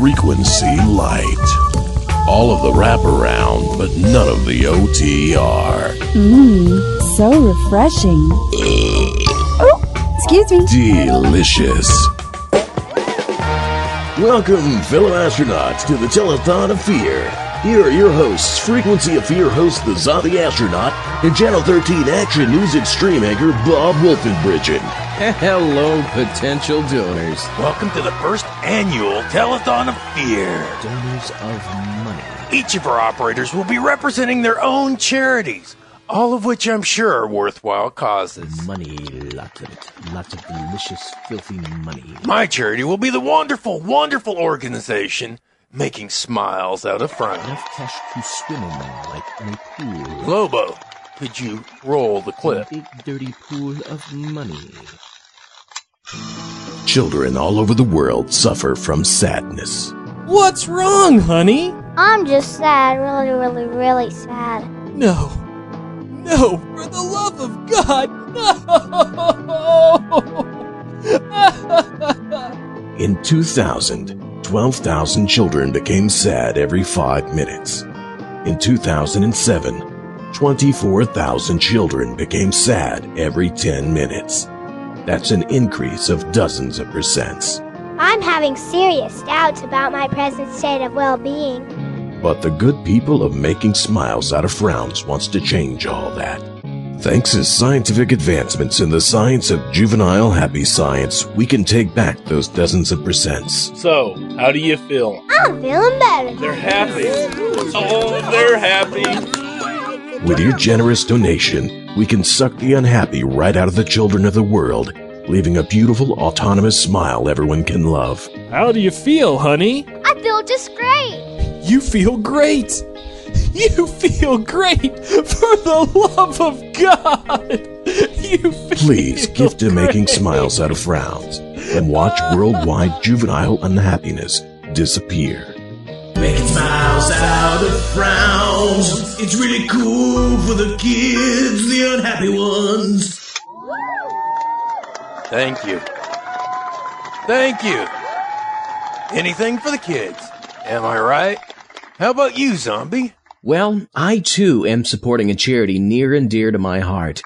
Frequency Lite. All of the wraparound, but none of the OTR. So refreshing. Oh, excuse me. Delicious. Welcome, fellow astronauts, to the Telethon of Fear. Here are your hosts, Frequency of Fear host the Zombie Astronaut, and Channel 13 Action News Extreme anchor Bob Wolfenbridgen. Hello, potential donors. Welcome to the first annual Telethon of Fear. Donors of money. Each of our operators will be representing their own charities, all of which I'm sure are worthwhile causes. Money, lots of it. Lots of delicious, filthy money. My charity will be the wonderful, wonderful organization making smiles out of front. Enough cash to swim in like in a pool. Lobo, could you roll the clip? A big, dirty pool of money. Children all over the world suffer from sadness. What's wrong, honey? I'm just sad, really sad. No, for the love of God, no! In 2000, 12,000 children became sad every 5 minutes. In 2007, 24,000 children became sad every 10 minutes. That's an increase of dozens of percents. I'm having serious doubts about my present state of well-being. But the good people of making smiles out of frowns wants to change all that. Thanks to scientific advancements in the science of juvenile happy science, we can take back those dozens of percents. So, how do you feel? I'm feeling better. They're happy. Oh, they're happy. With your generous donation, we can suck the unhappy right out of the children of the world, leaving a beautiful, autonomous smile everyone can love. How do you feel, honey? I feel just great. You feel great! You feel great! For the love of God! You feel Please give to making great. smiles out of frowns and watch worldwide juvenile unhappiness disappear. Making smiles out of frowns. It's really cool for the kids, the unhappy ones. Thank you. Thank you. Anything for the kids. Am I right? How about you, Zombie? Well, I too am supporting a charity near and dear to my heart.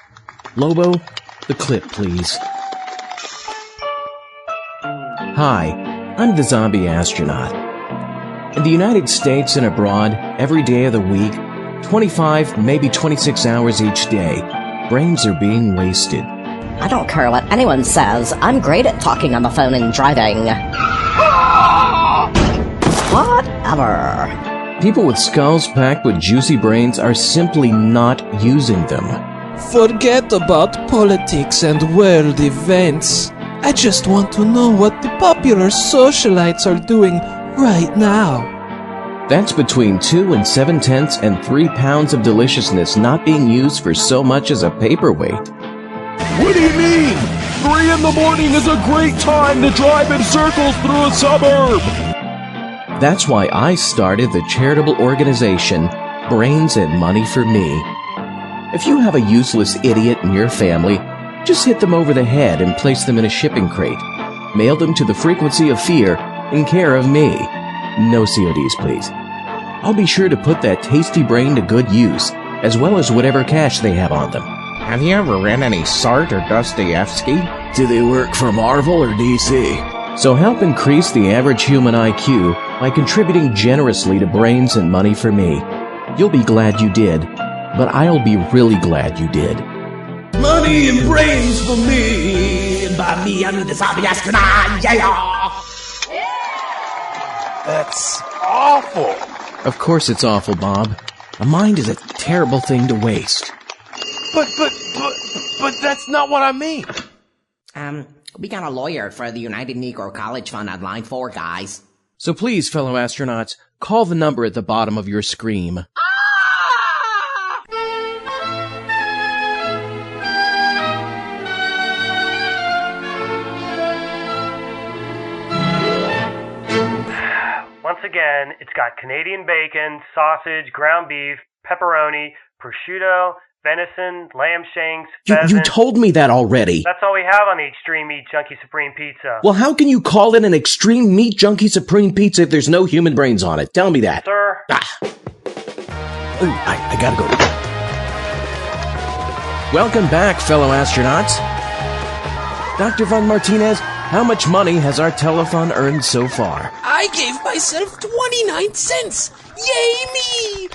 Lobo, the clip, please. Hi, I'm the Zombie Astronaut. In the United States and abroad, every day of the week, 25, maybe 26 hours each day, brains are being wasted. I don't care what anyone says. I'm great at talking on the phone and driving. Whatever. People with skulls packed with juicy brains are simply not using them. Forget about politics and world events. I just want to know what the popular socialites are doing right now. That's between 2 and 7/10 and 3 pounds of deliciousness not being used for so much as a paperweight. What do you mean? 3 in the morning is a great time to drive in circles through a suburb. That's why I started the charitable organization Brains and Money for Me. If you have a useless idiot in your family, just hit them over the head and place them in a shipping crate. Mail them to the Frequency of Fear in care of me. No CODs, please. I'll be sure to put that tasty brain to good use, as well as whatever cash they have on them. Have you ever read any Sart or Dostoevsky? Do they work for Marvel or DC? So help increase the average human IQ by contributing generously to Brains and Money for Me. You'll be glad you did, but I'll be really glad you did. Money and brains for me. And by me, I mean the Zombie Astronaut. Yeah! That's awful. Of course it's awful, Bob. A mind is a terrible thing to waste. But that's not what I mean. We got a lawyer for the United Negro College Fund on line 4, guys. So please, fellow astronauts, call the number at the bottom of your screen. Once again, it's got Canadian bacon, sausage, ground beef, pepperoni, prosciutto, venison, lamb shanks, You pheasant. told me that already. That's all we have on the Extreme Meat Junkie Supreme Pizza. Well, how can you call it an Extreme Meat Junkie Supreme Pizza if there's no human brains on it? Tell me that. Sir? Ooh, I gotta go. Welcome back, fellow astronauts. Dr. Von Martinez, how much money has our telethon earned so far? I gave myself 29 cents. Yay me!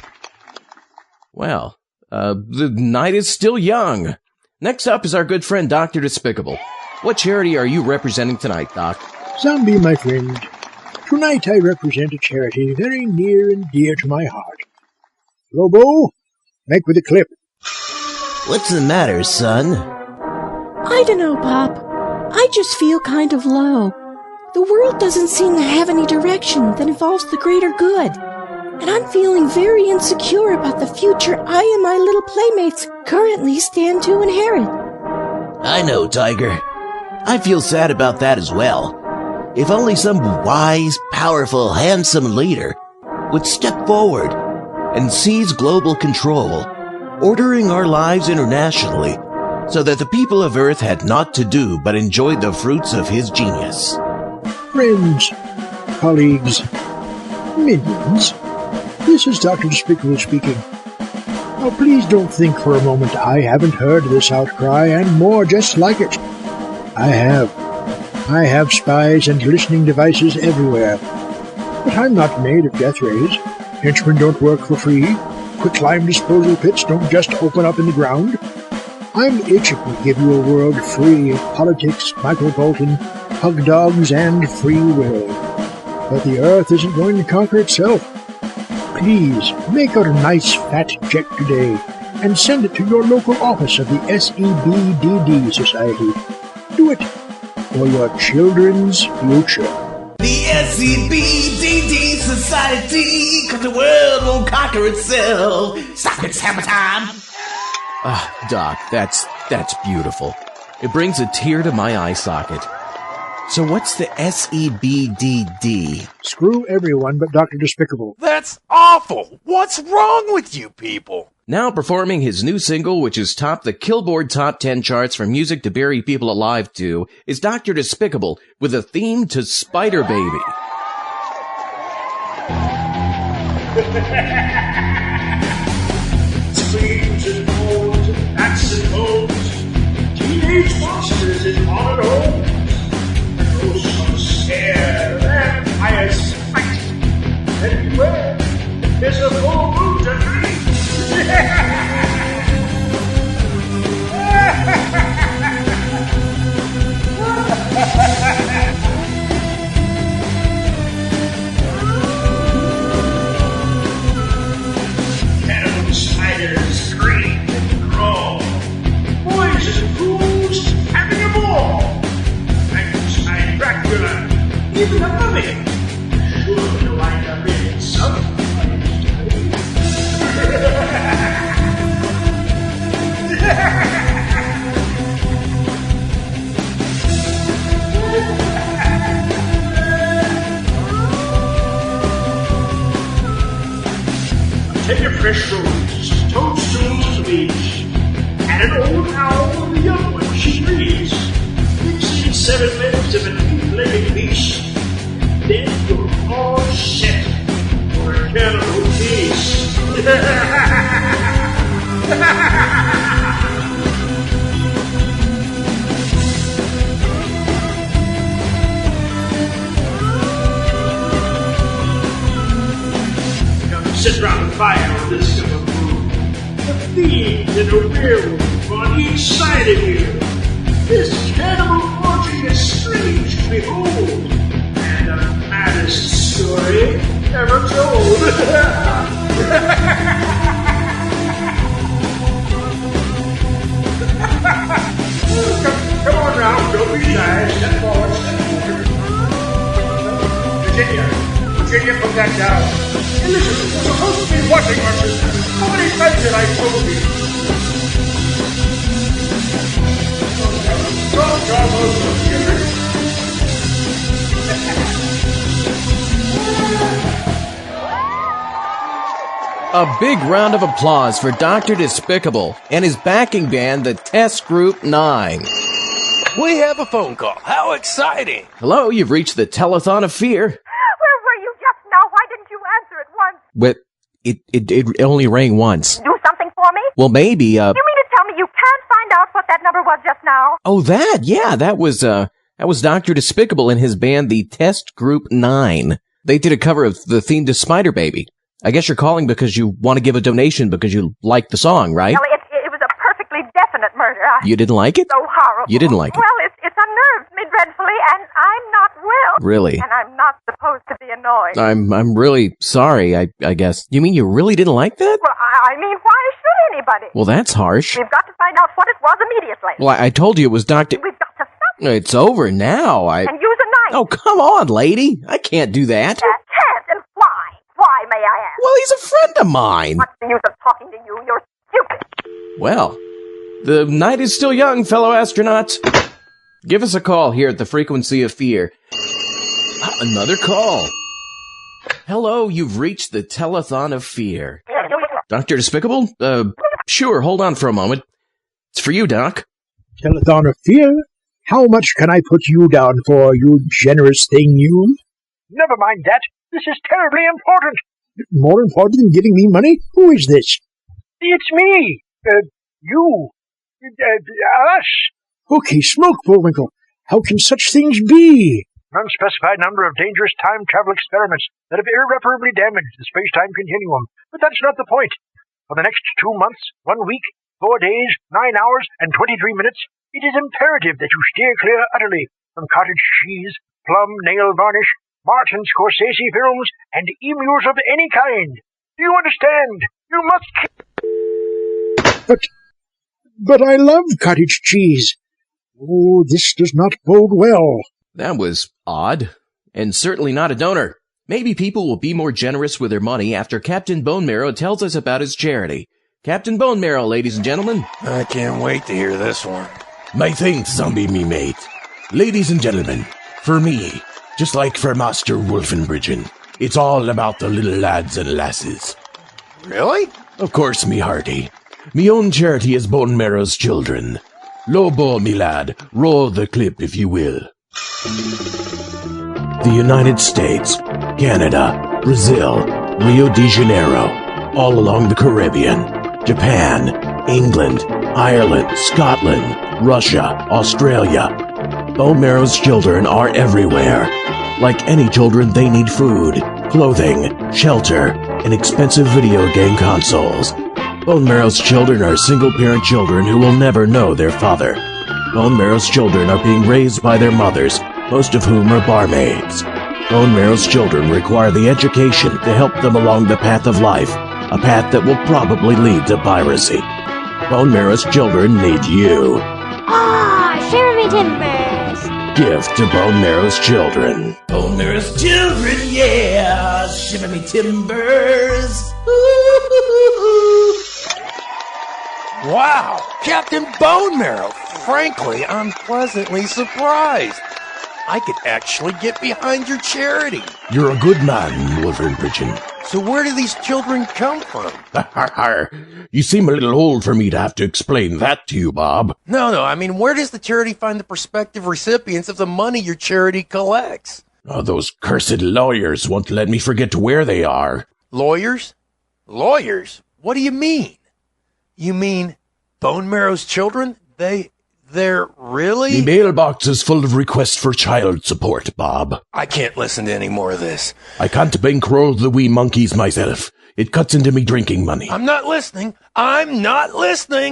Well, the night is still young. Next up is our good friend Dr. Despicable. What charity are you representing tonight, Doc? Zombie, my friend. Tonight I represent a charity very near and dear to my heart. Lobo, make with a clip. What's the matter, son? I don't know, Pop. I just feel kind of low. The world doesn't seem to have any direction that involves the greater good. And I'm feeling very insecure about the future I and my little playmates currently stand to inherit. I know, Tiger. I feel sad about that as well. If only some wise, powerful, handsome leader would step forward and seize global control, ordering our lives internationally, so that the people of Earth had naught to do but enjoy the fruits of his genius. Friends, colleagues, minions, this is Dr. Despicable speaking. Now please don't think for a moment I haven't heard this outcry and more just like it. I have spies and listening devices everywhere. But I'm not made of death rays. Henchmen don't work for free. Quicklime disposal pits don't just open up in the ground. I'm itching to give you a world free of politics, Michael Bolton, hug dogs, and free will. But the Earth isn't going to conquer itself. Please, make out a nice fat check today and send it to your local office of the SEBDD Society. Do it for your children's future. The SEBDD Society, 'cause the world won't conquer itself. Stop it, hammer time! Doc, that's beautiful. It brings a tear to my eye socket. So what's the SEBDD? Screw everyone but Dr. Despicable. That's awful! What's wrong with you people? Now performing his new single, which has topped the Billboard Top 10 charts for music to bury people alive to, is Dr. Despicable with a theme to Spider Baby. Screams and moans and bats and bones, teenage monsters in haunted homes, ghosts scare, vampires fight, and beware, there's a full moon tonight. Cannibal spiders scream and crawl, boys and ghouls having a ball. Frankenstein, Dracula, even a mummy, sure to wind up in somebody's Take your fresh rose, toadstools of each, and an old owl with a young one she breeds. Mixing 7 legs of an 8-legged beast, then you're all set for a cannibal feast. Sit round the fire on this summer moon. The fiend and a werewolf on each side of you. This cannibal orgy is strange to behold, and the maddest story ever told. Come on now, don't be shy. Step forward, step forward. Virginia, put that down. And listen, you're supposed to be watching our sister. How many times have I told you? A big round of applause for Dr. Despicable and his backing band, the Test Group 9. We have a phone call. How exciting! Hello, you've reached the Telethon of Fear. Where were you just now? Why didn't you answer at once? But it only rang once. Do something for me? Well, maybe, You mean to tell me you can't find out what that number was just now? Oh, that was Dr. Despicable and his band, the Test Group 9. They did a cover of the theme to Spider Baby. I guess you're calling because you want to give a donation because you like the song, right? Well, it was a perfectly definite murder. You didn't like it? So horrible. You didn't like it? Well, it's unnerved me dreadfully, and I'm not well. Really? And I'm not supposed to be annoyed. I'm really sorry, I guess. You mean you really didn't like that? Well, I mean, why should anybody? Well, that's harsh. We've got to find out what it was immediately. Well, I told you it was Dr. We've got to stop It's over now. and use a knife. Oh, come on, lady. I can't do that. Can't, and why? Why, may I ask? Well, he's a friend of mine. What's the use of talking to you? You're stupid. Well, the night is still young, fellow astronauts. Give us a call here at the Frequency of Fear. Another call. Hello, you've reached the Telethon of Fear. Dr. Despicable? Sure, hold on for a moment. It's for you, Doc. Telethon of Fear? How much can I put you down for, you generous thing, you? Never mind that. This is terribly important. More important than giving me money? Who is this? It's me. You. Us. Okay, smoke, Bullwinkle. How can such things be? An unspecified number of dangerous time travel experiments that have irreparably damaged the space-time continuum. But that's not the point. For the next 2 months, 1 week, 4 days, 9 hours, and 23 minutes, it is imperative that you steer clear utterly from cottage cheese, plum nail varnish, Martin Scorsese films, and emus of any kind. Do you understand? You must... But I love cottage cheese. Oh, this does not bode well. That was odd, and certainly not a donor. Maybe people will be more generous with their money after Captain Bone Marrow tells us about his charity. Captain Bone Marrow, ladies and gentlemen. I can't wait to hear this one. My thanks, zombie me mate. Ladies and gentlemen, for me, just like for Master Wolfenbridgen, it's all about the little lads and lasses. Really? Of course, me hearty. Me own charity is Bone Marrow's Children. Lobo, me lad, roll the clip if you will. The United States, Canada, Brazil, Rio de Janeiro, all along the Caribbean, Japan, England, Ireland, Scotland, Russia, Australia. Bone Marrow's children are everywhere. Like any children, they need food, clothing, shelter, and expensive video game consoles. Bone Marrow's children are single-parent children who will never know their father. Bone Marrow's children are being raised by their mothers, most of whom are barmaids. Bone Marrow's children require the education to help them along the path of life, a path that will probably lead to piracy. Bone Marrow's children need you. Shiver me timbers. Gift to Bone Marrow's children. Bone Marrow's children, yeah, shiver me timbers. Wow, Captain Bone Marrow. Frankly, I'm pleasantly surprised. I could actually get behind your charity. You're a good man, Wolfenbridgen. So where do these children come from? You seem a little old for me to have to explain that to you, Bob. No, I mean, where does the charity find the prospective recipients of the money your charity collects? Oh, those cursed lawyers won't let me forget where they are. Lawyers? Lawyers? What do you mean? You mean Bone Marrow's children? They're really? The mailbox is full of requests for child support, Bob. I can't listen to any more of this. I can't bankroll the wee monkeys myself. It cuts into me drinking money. I'm not listening.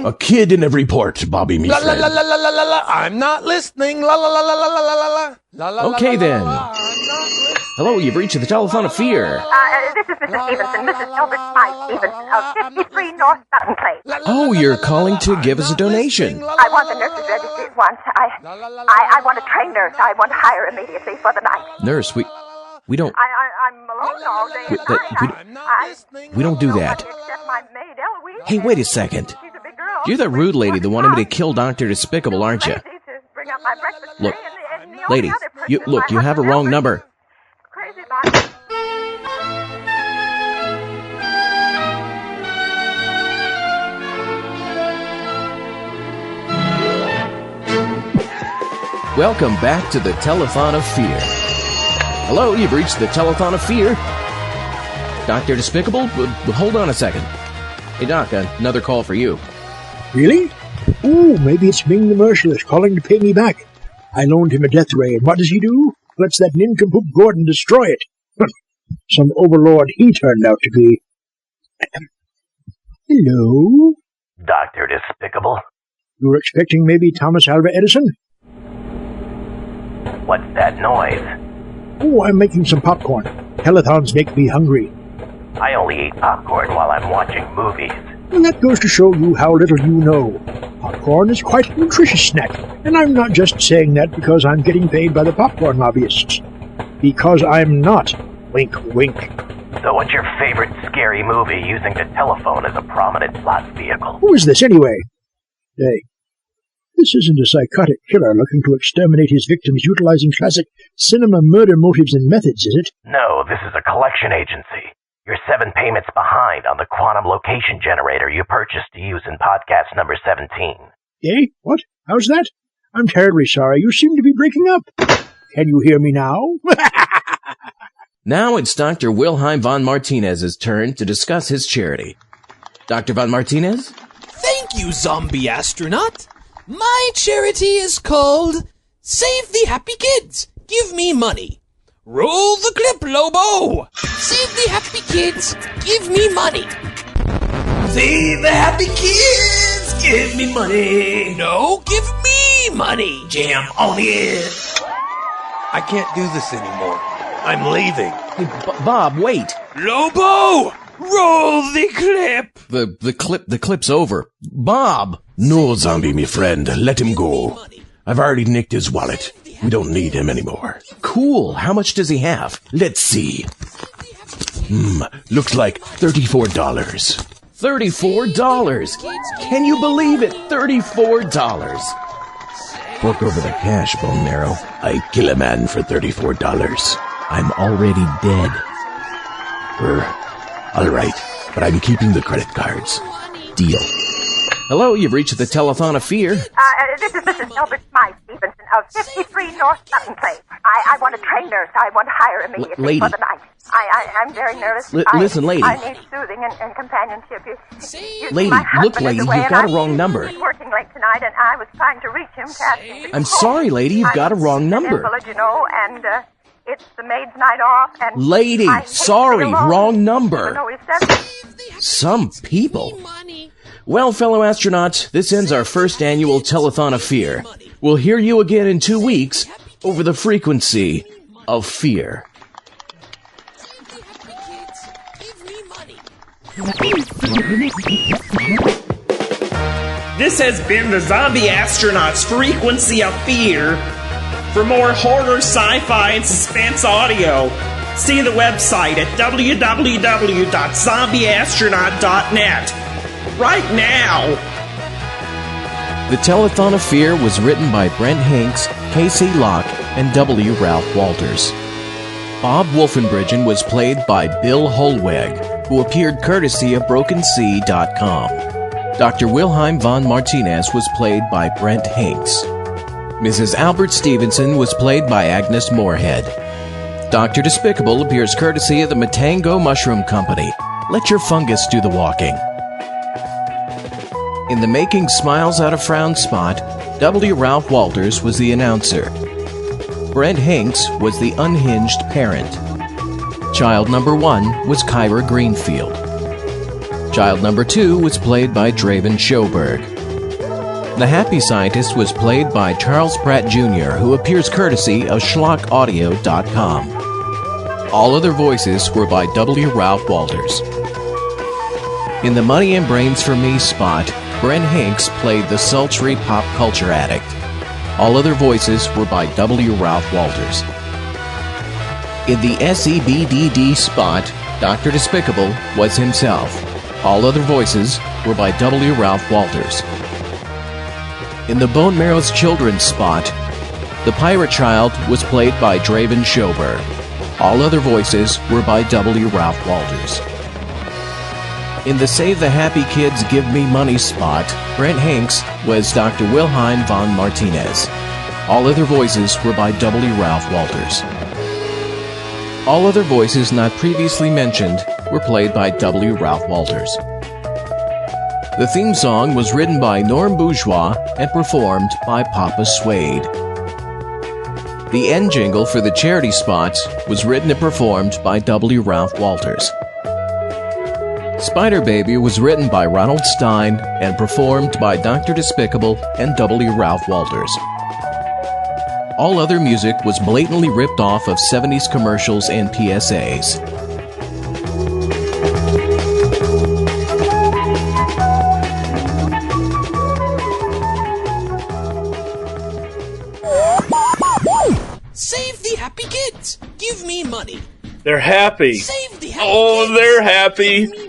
A kid in every port, Bobby, me la, friend. la, la, la, la, la, la. I'm not listening. La, la, la, la, la, la, la, la. La, la, Okay, la, then. la, la, la. Hello, you've reached the Telethon of Fear. This is Mrs. Stevenson, Mrs. Albert Smythe Stevenson of 53 North Sutton Place. Oh, you're calling to give us a donation. I want the nurses registered at once. I want a trained nurse. I want to hire immediately for the night. Nurse, we don't... I'm alone all day. We don't do that. Hey, wait a second. You're the rude lady that wanted me to kill Dr. Despicable, aren't you? Look, lady, you have a wrong number. Crazy about it. Welcome back to the Telethon of Fear. Hello, you've reached the Telethon of Fear. Dr. Despicable, hold on a second. Hey, Doc, another call for you. Really? Ooh, maybe it's Ming the Merciless calling to pay me back. I loaned him a death ray, and what does he do? Lets that nincompoop Gordon destroy it. Some overlord he turned out to be. Hello? Dr. Despicable? You were expecting maybe Thomas Alva Edison? What's that noise? Oh, I'm making some popcorn. Telethons make me hungry. I only eat popcorn while I'm watching movies. And that goes to show you how little you know. Popcorn is quite a nutritious snack, and I'm not just saying that because I'm getting paid by the popcorn lobbyists. Because I'm not. Wink, wink. So what's your favorite scary movie using the telephone as a prominent plot vehicle? Who is this, anyway? Hey, this isn't a psychotic killer looking to exterminate his victims utilizing classic cinema murder motives and methods, is it? No, this is a collection agency. You're 7 payments behind on the quantum location generator you purchased to use in podcast number 17. Eh? What? How's that? I'm terribly sorry. You seem to be breaking up. Can you hear me now? Now it's Dr. Wilhelm von Martinez's turn to discuss his charity. Dr. von Martinez? Thank you, zombie astronaut. My charity is called Save the Happy Kids. Give me money. Roll the clip, Lobo! Save the happy kids, give me money! Save the happy kids, give me money! No, give me money! Jam on it! I can't do this anymore. I'm leaving. Hey, Bob, wait! Lobo! Roll the clip! The clip's over. Bob! No, zombie, me friend. Let him go. I've already nicked his wallet. We don't need him anymore. Cool. How much does he have? Let's see. Looks like $34. $34? Can you believe it? $34. Fork over the cash, Bone Marrow. I kill a man for $34. I'm already dead. All right, but I'm keeping the credit cards. Deal. Hello, you've reached the Telethon of Fear. This is Mrs. Elbert Smythe Stevenson of 53 North Sutton Place. I want a trained nurse. I want to hire immediately lady. for the night. I'm very nervous. Listen, lady. I need soothing and companionship. You lady, my look, lady, away, you've got a wrong number. He's working late tonight, and I was trying to reach him to ask him to I'm call. sorry, lady, you've got a wrong number. Invalid, you know, and it's the maid's night off, and Lady, I hate sorry, to be alone. wrong number. Even though he said Some people. Well, fellow astronauts, this ends our first annual Telethon of Fear. We'll hear you again in 2 weeks over the frequency of fear. This has been the Zombie Astronauts Frequency of Fear. For more horror, sci-fi, and suspense audio, see the website at www.zombieastronaut.net. Right now! The Telethon of Fear was written by Brent Hanks, K.C. Locke, and W. Ralph Walters. Bob Wolfenbridgen was played by Bill Holweg, who appeared courtesy of BrokenSea.com. Dr. Wilhelm von Martinez was played by Brent Hanks. Mrs. Albert Stevenson was played by Agnes Moorhead. Dr. Despicable appears courtesy of the Matango Mushroom Company. Let your fungus do the walking. In the Making Smiles Out of Frown spot, W. Ralph Walters was the announcer. Brent Hanks was the unhinged parent. Child number 1 was Kyra Greenfield. Child number 2 was played by Draven Schoberg. The Happy Scientist was played by Charles Pratt Jr., who appears courtesy of schlockaudio.com. All other voices were by W. Ralph Walters. In the Money and Brains for Me spot, Brent Hanks played the sultry pop culture addict. All other voices were by W. Ralph Walters. In the SEBDD spot, Dr. Despicable was himself. All other voices were by W. Ralph Walters. In the Bone Marrow's Children's spot, the Pirate Child was played by Draven Schoberg. All other voices were by W. Ralph Walters. In the Save the Happy Kids Give Me Money spot, Brent Hanks was Dr. Wilhelm von Martinez. All other voices were by W. Ralph Walters. All other voices not previously mentioned were played by W. Ralph Walters. The theme song was written by Norm Bourgeois and performed by Papa Suede. The end jingle for the charity spots was written and performed by W. Ralph Walters. Spider Baby was written by Ronald Stein and performed by Dr. Despicable and W. Ralph Walters. All other music was blatantly ripped off of 70s commercials and PSAs. Save the happy kids! Give me money! They're happy. Save the happy Oh, kids. they're happy.